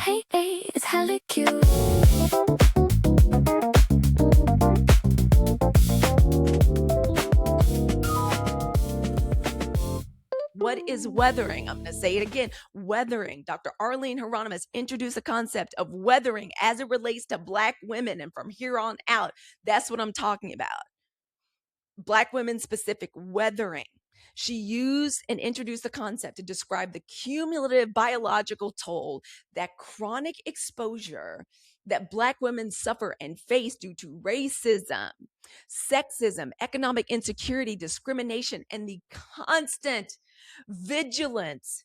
Hey, hey, it's hella cute. What is weathering? I'm going to say it again. Weathering. Dr. Arline Geronimus introduced the concept of weathering as it relates to Black women. And from here on out, that's what I'm talking about. Black women specific weathering. She used and introduced the concept to describe the cumulative biological toll that chronic exposure that Black women suffer and face due to racism, sexism, economic insecurity, discrimination, and the constant vigilance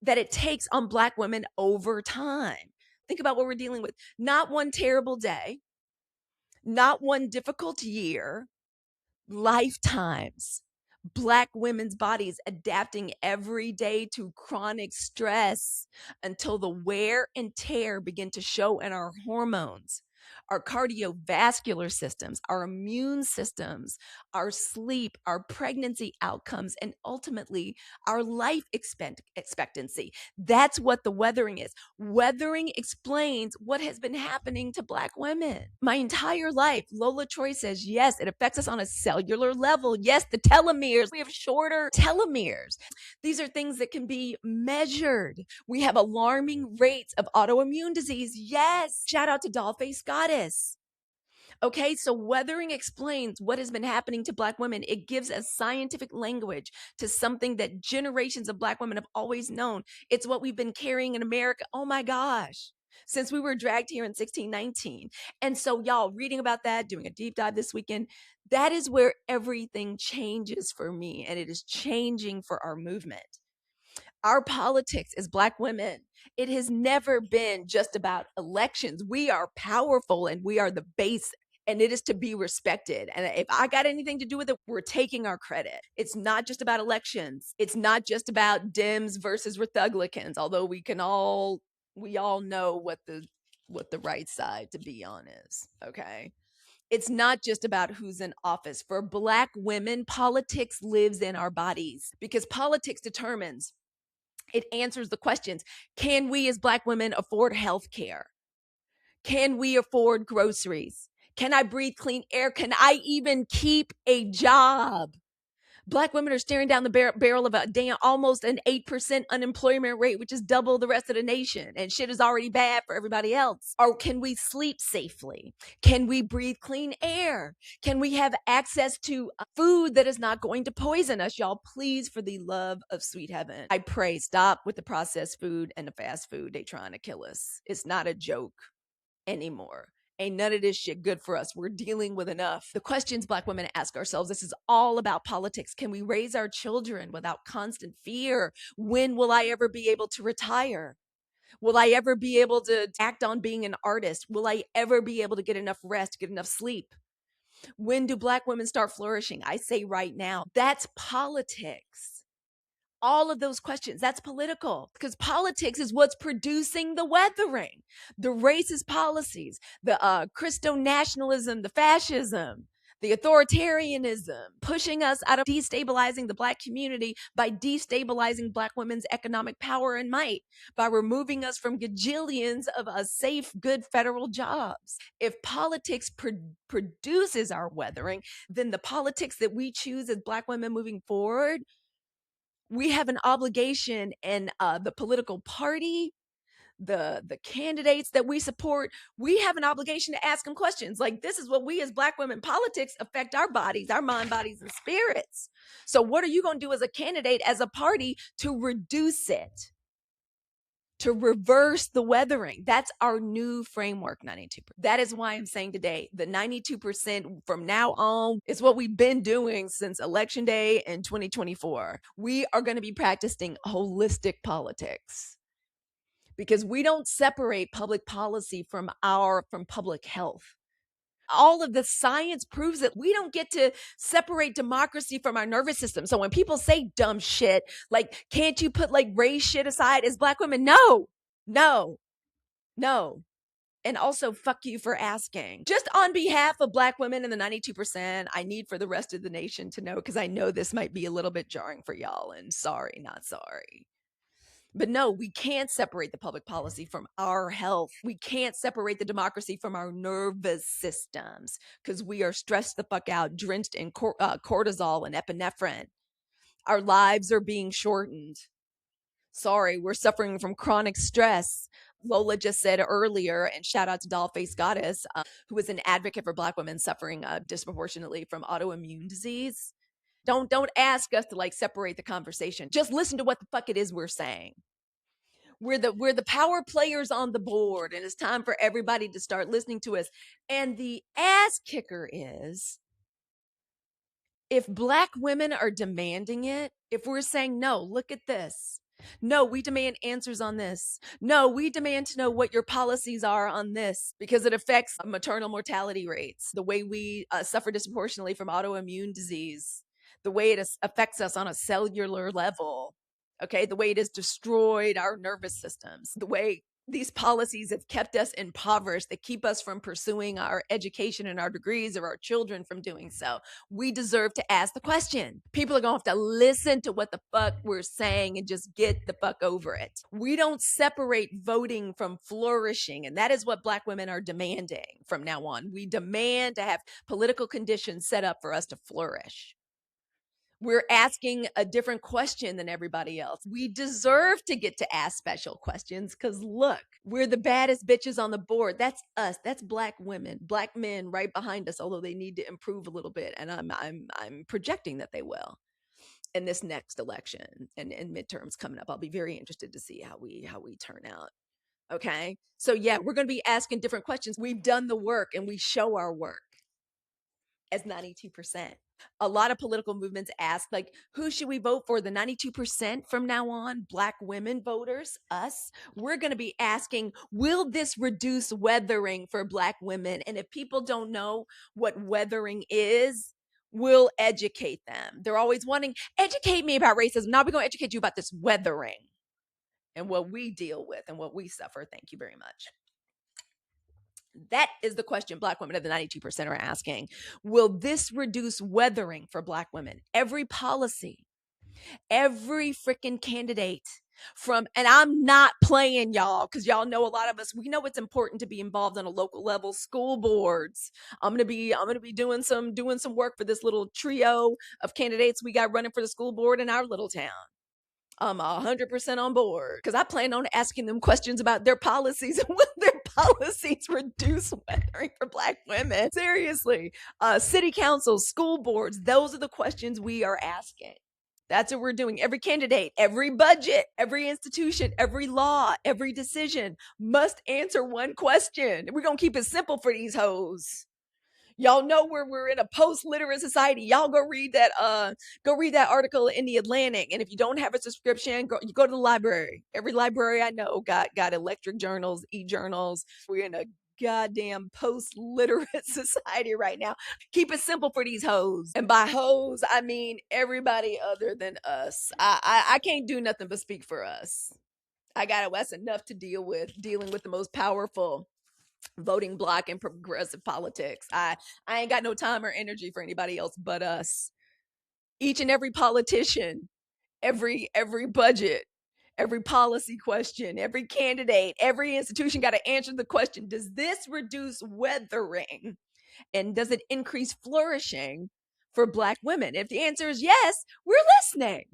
that it takes on Black women over time. Think about what we're dealing with. Not one terrible day, not one difficult year, lifetimes. Black women's bodies adapting every day to chronic stress until the wear and tear begin to show in our hormones, our cardiovascular systems, our immune systems, our sleep, our pregnancy outcomes, and ultimately our life expectancy. That's what the weathering is. Weathering explains what has been happening to Black women my entire life. Lola Troy says, yes, it affects us on a cellular level. Yes, the telomeres. We have shorter telomeres. These are things that can be measured. We have alarming rates of autoimmune disease. Yes. Shout out to Dollface Goddess. Okay, so weathering explains what has been happening to Black women. It gives a scientific language to something that generations of Black women have always known. It's what we've been carrying in America. Oh my gosh. Since we were dragged here in 1619. And so, y'all, reading about that, doing a deep dive this weekend, that is where everything changes for me. And it is changing for our movement. Our politics as Black women, it has never been just about elections. We are powerful and we are the base, and it is to be respected. And if I got anything to do with it, we're taking our credit. It's not just about elections. It's not just about Dems versus Republicans, although we all know what the right side to be on is, okay? It's not just about who's in office. For Black women, politics lives in our bodies because politics determines, it answers the questions. Can we as Black women afford health care? Can we afford groceries? Can I breathe clean air? Can I even keep a job? Black women are staring down the barrel of a damn almost an 8% unemployment rate, which is double the rest of the nation. And shit is already bad for everybody else. Or can we sleep safely? Can we breathe clean air? Can we have access to food that is not going to poison us? Y'all, please, for the love of sweet heaven, I pray, stop with the processed food and the fast food. They trying to kill us. It's not a joke anymore. Ain't none of this shit good for us. We're dealing with enough. The questions Black women ask ourselves, this is all about politics. Can we raise our children without constant fear? When will I ever be able to retire? Will I ever be able to act on being an artist? Will I ever be able to get enough rest, get enough sleep? When do Black women start flourishing? I say right now. That's politics. All of those questions, that's political, because politics is what's producing the weathering, the racist policies, the Christo-nationalism, the fascism, the authoritarianism, pushing us out of destabilizing the Black community by destabilizing Black women's economic power and might, by removing us from gajillions of safe, good federal jobs. If politics produces our weathering, then the politics that we choose as Black women moving forward, we have an obligation, and the political party, the candidates that we support, we have an obligation to ask them questions like, this is what we as Black women, politics affect our bodies, our mind, bodies, and spirits. So what are you going to do as a candidate, as a party, to reduce it, to reverse the weathering? That's our new framework, 92%. That is why I'm saying today, the 92% from now on is what we've been doing since Election Day in 2024. We are going to be practicing holistic politics because we don't separate public policy from public health. All of the science proves that we don't get to separate democracy from our nervous system. So when people say dumb shit, like, can't you put like race shit aside as Black women? No. And also, fuck you for asking. Just on behalf of Black women and the 92%, I need for the rest of the nation to know, because I know this might be a little bit jarring for y'all, and sorry, not sorry. But no, we can't separate the public policy from our health. We can't separate the democracy from our nervous systems because we are stressed the fuck out, drenched in cortisol and epinephrine. Our lives are being shortened. Sorry, we're suffering from chronic stress. Lola just said earlier, and shout out to Dollface Goddess, who is an advocate for Black women suffering disproportionately from autoimmune disease. Don't ask us to like separate the conversation. Just listen to what the fuck it is we're saying. We're the power players on the board, and it's time for everybody to start listening to us. And the ass kicker is, if Black women are demanding it, if we're saying, no, look at this. No, we demand answers on this. No, we demand to know what your policies are on this because it affects maternal mortality rates, the way we suffer disproportionately from autoimmune disease, the way it affects us on a cellular level. Okay, the way it has destroyed our nervous systems, the way these policies have kept us impoverished, that keep us from pursuing our education and our degrees, or our children from doing so. We deserve to ask the question. People are going to have to listen to what the fuck we're saying and just get the fuck over it. We don't separate voting from flourishing, and that is what Black women are demanding from now on. We demand to have political conditions set up for us to flourish. We're asking a different question than everybody else. We deserve to get to ask special questions because look, we're the baddest bitches on the board. That's us. That's Black women, Black men right behind us, although they need to improve a little bit. And I'm projecting that they will in this next election and midterms coming up. I'll be very interested to see how we turn out. Okay. So yeah, we're going to be asking different questions. We've done the work and we show our work as 92%. A lot of political movements ask, like, who should we vote for? The 92% from now on, Black women voters, us. We're going to be asking, will this reduce weathering for Black women? And if people don't know what weathering is, we'll educate them. They're always wanting, educate me about racism. Now we're going to educate you about this weathering and what we deal with and what we suffer. Thank you very much. That is the question Black women of the 92% are asking. Will this reduce weathering for Black women? Every policy, every freaking candidate from, and I'm not playing y'all, because y'all know a lot of us, we know it's important to be involved on a local level, school boards. I'm gonna be doing some work for this little trio of candidates we got running for the school board in our little town. I'm 100% on board because I plan on asking them questions about their policies and will their policies reduce weathering for Black women. Seriously, city councils, school boards, those are the questions we are asking. That's what we're doing. Every candidate, every budget, every institution, every law, every decision must answer one question. We're going to keep it simple for these hoes. Y'all know we're in a post-literate society. Y'all go read that article in the Atlantic. And if you don't have a subscription, you go to the library. Every library I know got electric journals, e-journals. We're in a goddamn post-literate society right now. Keep it simple for these hoes. And by hoes, I mean everybody other than us. I can't do nothing but speak for us. I got that's enough to dealing with the most powerful voting bloc in progressive politics. I ain't got no time or energy for anybody else but us. Each and every politician, every budget, every policy question, every candidate, every institution got to answer the question, does this reduce weathering? And does it increase flourishing for Black women? If the answer is yes, we're listening.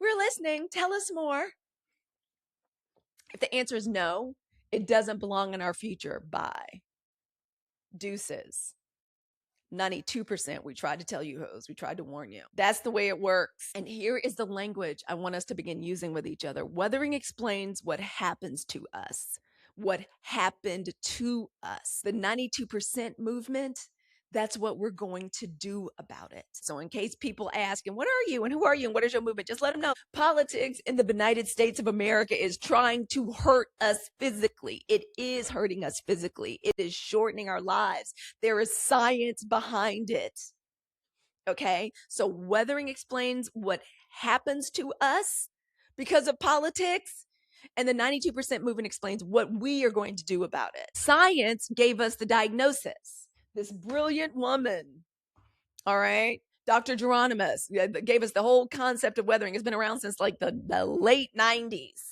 We're listening. Tell us more. If the answer is no, it doesn't belong in our future. Bye. Deuces. 92%. We tried to tell you hoes. We tried to warn you. That's the way it works. And here is the language I want us to begin using with each other. Weathering explains what happens to us. What happened to us. The 92% movement, that's what we're going to do about it. So in case people ask, and what are you and who are you and what is your movement? Just let them know. Politics in the United States of America is trying to hurt us physically. It is hurting us physically. It is shortening our lives. There is science behind it. Okay? So weathering explains what happens to us because of politics. And the 92% movement explains what we are going to do about it. Science gave us the diagnosis. This brilliant woman, all right, Dr. Geronimus gave us the whole concept of weathering. It's been around since like the late 90s.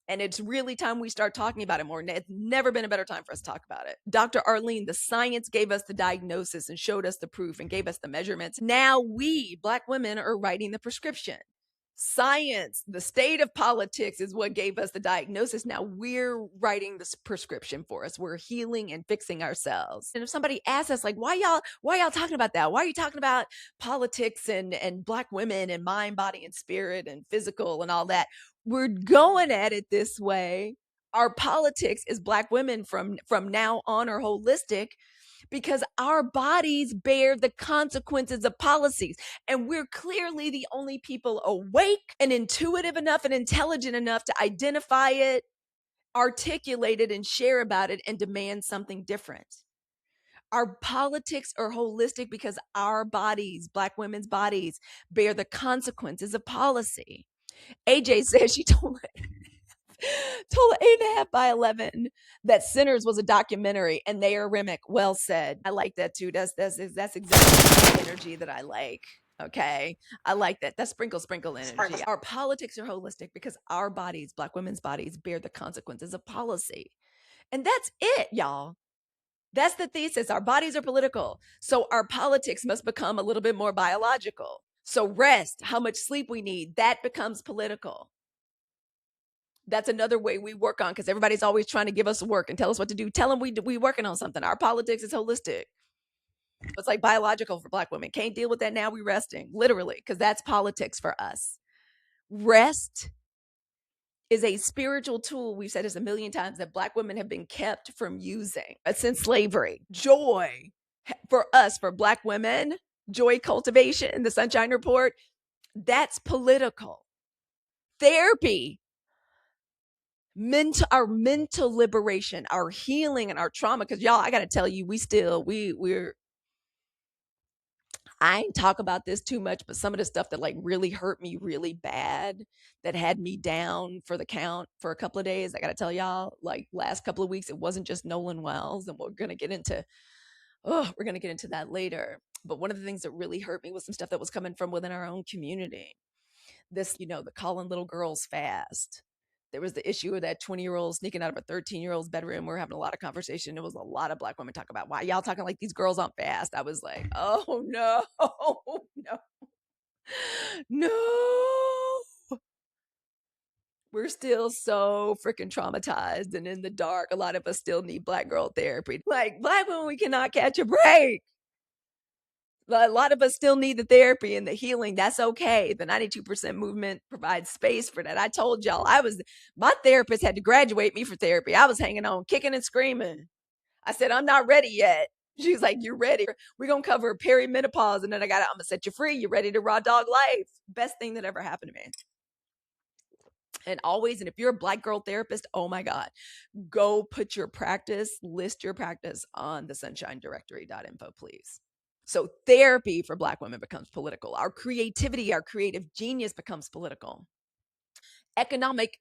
And it's really time we start talking about it more. It's never been a better time for us to talk about it. Dr. Arline, the science gave us the diagnosis and showed us the proof and gave us the measurements. Now we, Black women, are writing the prescription. Science, the state of politics is what gave us the diagnosis. Now we're writing this prescription for us. We're healing and fixing ourselves. And if somebody asks us like, why y'all talking about that? Why are you talking about politics and Black women and mind, body, and spirit and physical and all that? We're going at it this way. Our politics is Black women from now on are holistic, because our bodies bear the consequences of policies. And we're clearly the only people awake and intuitive enough and intelligent enough to identify it, articulate it, and share about it and demand something different. Our politics are holistic because our bodies, Black women's bodies, bear the consequences of policy. AJ says she told 8.5 by 11 that Sinners was a documentary, and they are Remick. Well said. I like that too. That's exactly the energy that I like. Okay, I like that. That's sprinkle energy. Our politics are holistic because our bodies, Black women's bodies, bear the consequences of policy, and that's it, y'all. That's the thesis. Our bodies are political, so our politics must become a little bit more biological. So rest, how much sleep we need, that becomes political. That's another way we work on, because everybody's always trying to give us work and tell us what to do. Tell them we working on something. Our politics is holistic. It's like biological for Black women. Can't deal with that now. We resting, literally, because that's politics for us. Rest is a spiritual tool, we've said this a million times, that Black women have been kept from using since slavery. Joy for us, for Black women, joy cultivation, the Sunshine Report, that's political. Therapy, our mental liberation, our healing, and our trauma. Because y'all, I gotta tell you, we're I ain't talk about this too much, but some of the stuff that like really hurt me really bad, that had me down for the count for a couple of days, I gotta tell y'all, like last couple of weeks, it wasn't just Nolan Wells, and we're gonna get into that later. But one of the things that really hurt me was some stuff that was coming from within our own community. This, the calling little girls fast. There was the issue of that 20-year-old sneaking out of a 13-year-old's bedroom. We're having a lot of conversation. It was a lot of Black women talk about, why y'all talking like these girls aren't fast? I was like, oh no, no, no. We're still so freaking traumatized and in the dark. A lot of us still need Black girl therapy. Like, Black women, we cannot catch a break. A lot of us still need the therapy and the healing. That's okay. The 92% movement provides space for that. I told y'all, my therapist had to graduate me for therapy. I was hanging on, kicking and screaming. I said, I'm not ready yet. She's like, you're ready. We're going to cover perimenopause. And then I'm going to set you free. You're ready to raw dog life. Best thing that ever happened to me. And if you're a Black girl therapist, oh my God, go list your practice on the sunshinedirectory.info, please. So therapy for Black women becomes political. Our creativity, our creative genius becomes political. Economic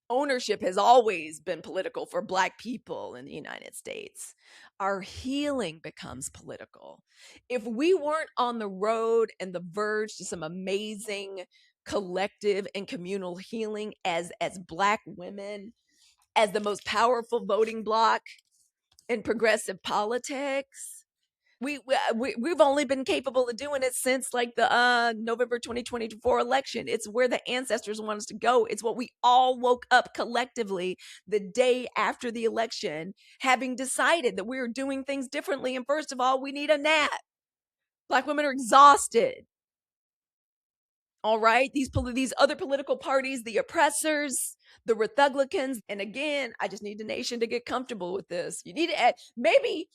ownership has always been political for Black people in the United States. Our healing becomes political. If we weren't on the road and the verge to some amazing collective and communal healing as Black women, as the most powerful voting bloc in progressive politics, we've only been capable of doing it since like the November 2024 election. It's where the ancestors want us to go. It's what we all woke up collectively the day after the election, having decided that we were doing things differently. And first of all, we need a nap. Black women are exhausted. All right, these other political parties, the oppressors, the Republicans, and again, I just need the nation to get comfortable with this. You need to add, maybe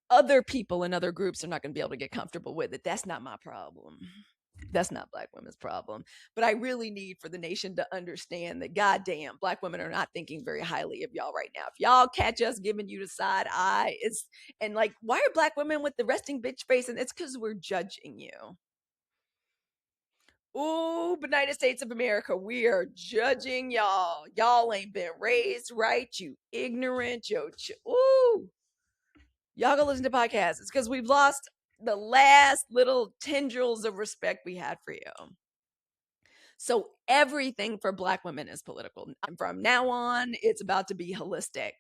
other people in other groups are not going to be able to get comfortable with it. That's not my problem. That's not Black women's problem. But I really need for the nation to understand that, goddamn, Black women are not thinking very highly of y'all right now. If y'all catch us giving you the side eye, and like, why are Black women with the resting bitch face? And it's because we're judging you. Ooh, United States of America, we are judging y'all. Y'all ain't been raised right. You ignorant. Ooh. Y'all go listen to podcasts. It's because we've lost The last little tendrils of respect we had for you. So everything for Black women is political. From now on, it's about to be holistic.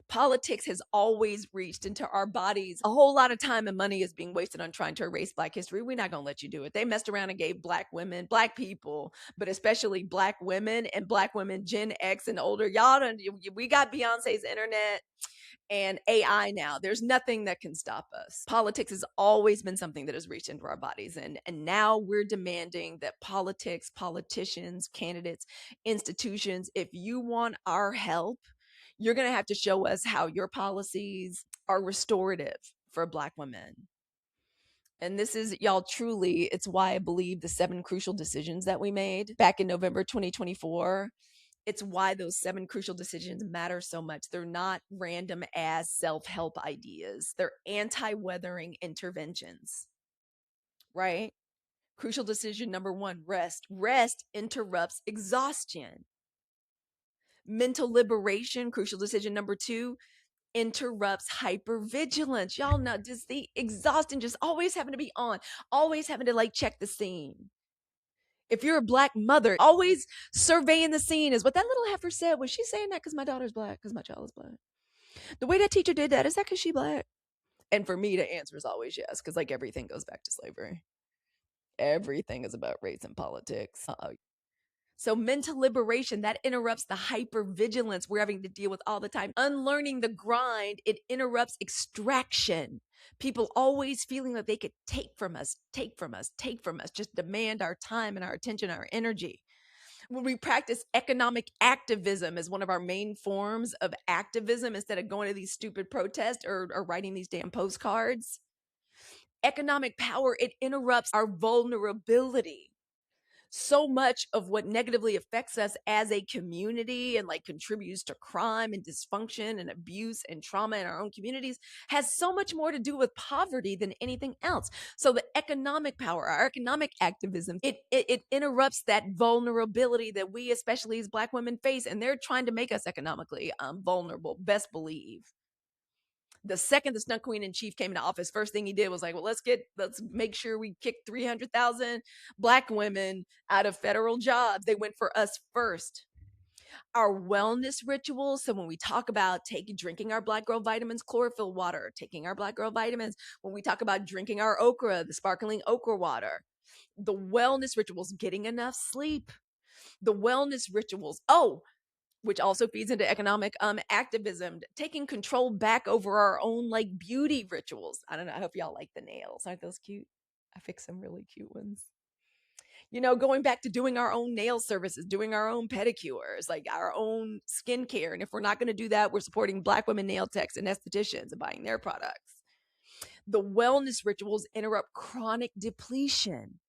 Politics has always reached into our bodies. A whole lot of time and money is being wasted on trying to erase Black history. We're not going to let you do it. They messed around and gave Black women, Black people, but especially Black women and Black women, Gen X and older. Y'all don't, we got Beyonce's internet and AI now. There's nothing that can stop us. Politics has always been something that has reached into our bodies. And now we're demanding that politics, politicians, candidates, institutions, if you want our help, you're going to have to show us how your policies are restorative for Black women. And this is, y'all, truly, it's why I believe the 7 crucial decisions that we made back in November 2024, it's why those 7 crucial decisions matter so much. They're not random ass self-help ideas. They're anti-weathering interventions, right? Crucial decision number 1, rest. Rest interrupts exhaustion. Mental liberation, crucial decision number 2, interrupts hypervigilance. Y'all know, just the exhausting, just always having to be on, always having to like check the scene. If you're a Black mother, always surveying the scene is what that little heifer said. Was she saying that because my daughter's Black, because my child is Black? The way that teacher did that, is that because she Black? And for me, the answer is always yes, because like everything goes back to slavery. Everything is about race and politics. So mental liberation, that interrupts the hypervigilance we're having to deal with all the time. Unlearning the grind, it interrupts extraction. People always feeling that they could take from us, just demand our time and our attention, our energy. When we practice economic activism as one of our main forms of activism, instead of going to these stupid protests or writing these damn postcards, economic power, it interrupts our vulnerability. So much of what negatively affects us as a community and like contributes to crime and dysfunction and abuse and trauma in our own communities has so much more to do with poverty than anything else. So the economic power, our economic activism, it interrupts that vulnerability that we, especially as Black women, face, and they're trying to make us economically vulnerable, best believe. The second the Stunt Queen in Chief came into office, first thing he did was like, well, let's make sure we kick 300,000 Black women out of federal jobs. They went for us first. Our wellness rituals. So when we talk about drinking our Black girl vitamins, chlorophyll water, taking our Black girl vitamins, when we talk about drinking our okra, the sparkling okra water, the wellness rituals, getting enough sleep, the wellness rituals. Oh, which also feeds into economic activism, taking control back over our own like beauty rituals. I don't know. I hope y'all like the nails. Aren't those cute? I fixed some really cute ones. You know, going back to doing our own nail services, doing our own pedicures, like our own skincare. And if we're not going to do that, we're supporting Black women nail techs and estheticians and buying their products. The wellness rituals interrupt chronic depletion.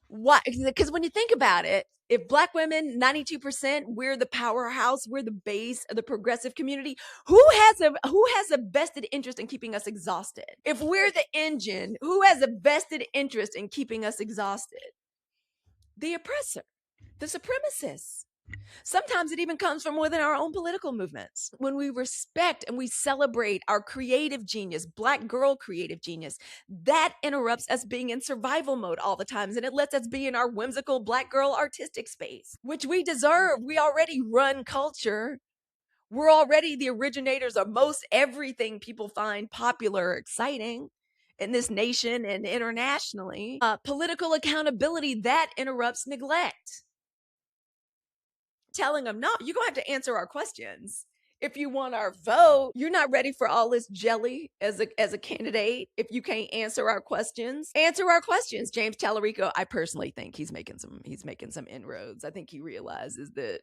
Why? Because when you think about it, if Black women, 92%, we're the powerhouse, we're the base of the progressive community, who has a vested interest in keeping us exhausted? If we're the engine, who has a vested interest in keeping us exhausted? The oppressor, the supremacists. Sometimes it even comes from within our own political movements. When we respect and we celebrate our creative genius, Black girl creative genius, that interrupts us being in survival mode all the times, and it lets us be in our whimsical Black girl artistic space, which we deserve. We already run culture. We're already the originators of most everything people find popular or exciting in this nation and internationally. Political accountability, that interrupts neglect. Telling them, no, you're going to have to answer our questions. If you want our vote, you're not ready for all this jelly as a candidate. If you can't answer our questions, answer our questions. James Tallarico, I personally think he's making some inroads. I think he realizes that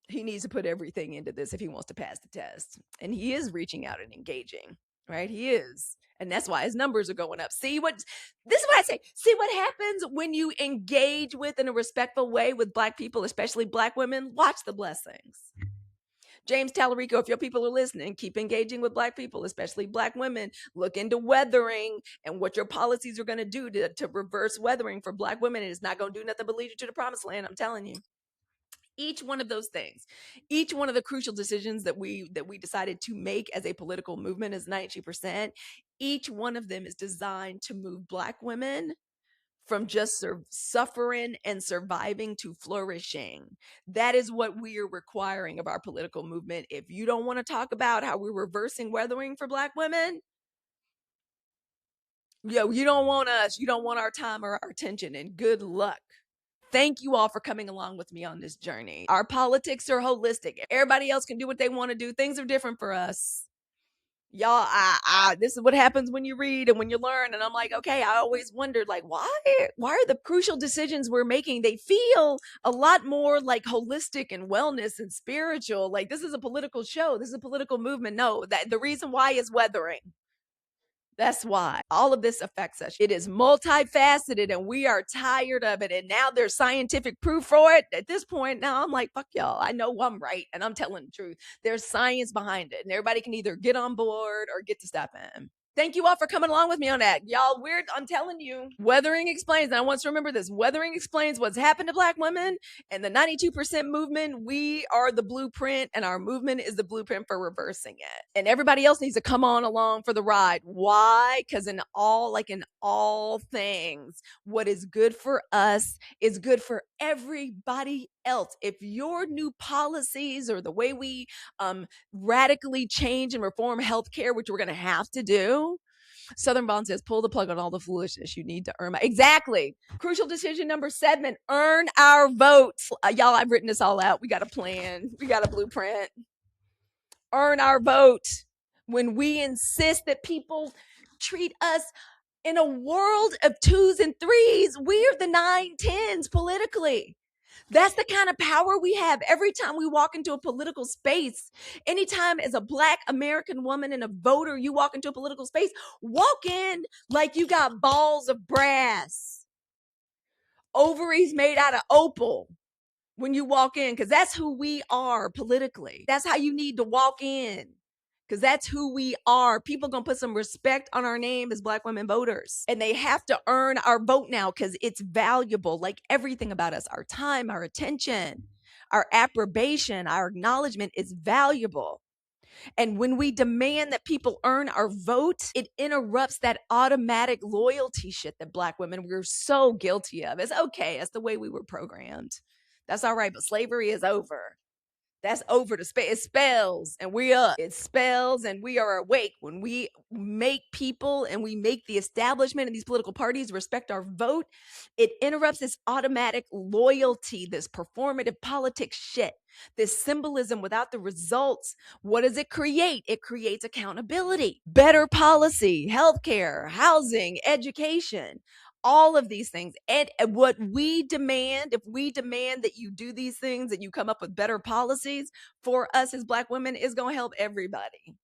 he needs to put everything into this if he wants to pass the test. And he is reaching out and engaging, right? He is. And that's why his numbers are going up. This is what I say. See what happens when you engage with in a respectful way with Black people, especially Black women. Watch the blessings. James Tallarico, if your people are listening, keep engaging with Black people, especially Black women. Look into weathering and what your policies are going to do to reverse weathering for Black women. It is not going to do nothing but lead you to the promised land. I'm telling you. Each one of those things, each one of the crucial decisions that we decided to make as a political movement is 92%. Each one of them is designed to move Black women from just suffering and surviving to flourishing. That is what we are requiring of our political movement. If you don't want to talk about how we're reversing weathering for Black women, you don't want us, you don't want our time or our attention, and good luck. Thank you all for coming along with me on this journey. Our politics are holistic. Everybody else can do what they want to do. Things are different for us. Y'all, this is what happens when you read and when you learn. And I'm like, okay, I always wondered, like, why are the crucial decisions we're making, they feel a lot more like holistic and wellness and spiritual. Like, this is a political show. This is a political movement. No, that the reason why is weathering. That's why all of this affects us. It is multifaceted and we are tired of it. And now there's scientific proof for it. At this point, now I'm like, fuck y'all. I know I'm right and I'm telling the truth. There's science behind it and everybody can either get on board or get to step in. Thank you all for coming along with me on that. Y'all weird. I'm telling you, weathering explains. And I want you to remember this. Weathering explains what's happened to Black women and the 92% movement. We are the blueprint and our movement is the blueprint for reversing it. And everybody else needs to come on along for the ride. Why? Because in all things, what is good for us is good for everybody else. If your new policies or the way we radically change and reform healthcare, which we're going to have to do, Southern Bond says, pull the plug on all the foolishness you need to earn. Exactly. Crucial decision number 7, earn our votes. Y'all, I've written this all out. We got a plan. We got a blueprint. Earn our vote. When we insist that people treat us in a world of 2s and 3s, we're the 9, 10s politically. That's the kind of power we have every time we walk into a political space. Anytime as a Black American woman and a voter, you walk into a political space, walk in like you got balls of brass, ovaries made out of opal when you walk in, because that's who we are politically. That's how you need to walk in. Because that's who we are. People gonna put some respect on our name as Black women voters. And they have to earn our vote now because it's valuable, like everything about us. Our time, our attention, our approbation, our acknowledgement is valuable. And when we demand that people earn our vote, it interrupts that automatic loyalty shit that Black women, we're so guilty of. It's okay. That's the way we were programmed. That's all right. But slavery is over. That's over. It spells and we up. It spells and we are awake. When we make people and we make the establishment and these political parties respect our vote, it interrupts this automatic loyalty, this performative politics shit, this symbolism without the results. What does it create? It creates accountability, better policy, healthcare, housing, education. All of these things. And what we demand, if we demand that you do these things, that you come up with better policies for us as Black women, is going to help everybody.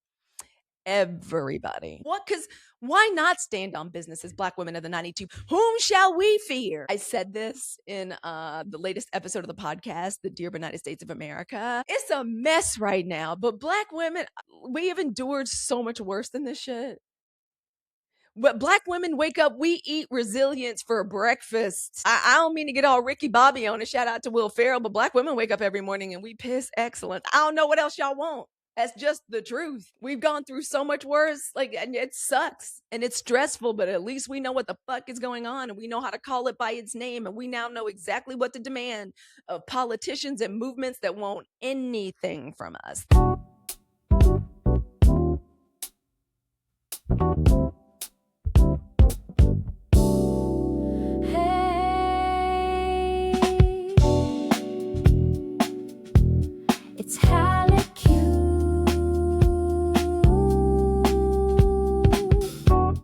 Everybody. What? Because why not stand on business as Black women of the 92? Whom shall we fear? I said this in the latest episode of the podcast, the Dear United States of America. It's a mess right now, but Black women, we have endured so much worse than this shit. But Black women wake up, we eat resilience for breakfast. I don't mean to get all Ricky Bobby on a shout out to Will Ferrell, but Black women wake up every morning and we piss excellent. I don't know what else y'all want. That's just the truth. We've gone through so much worse, and it sucks and it's stressful, but at least we know what the fuck is going on and we know how to call it by its name. And we now know exactly what to demand of politicians and movements that want anything from us.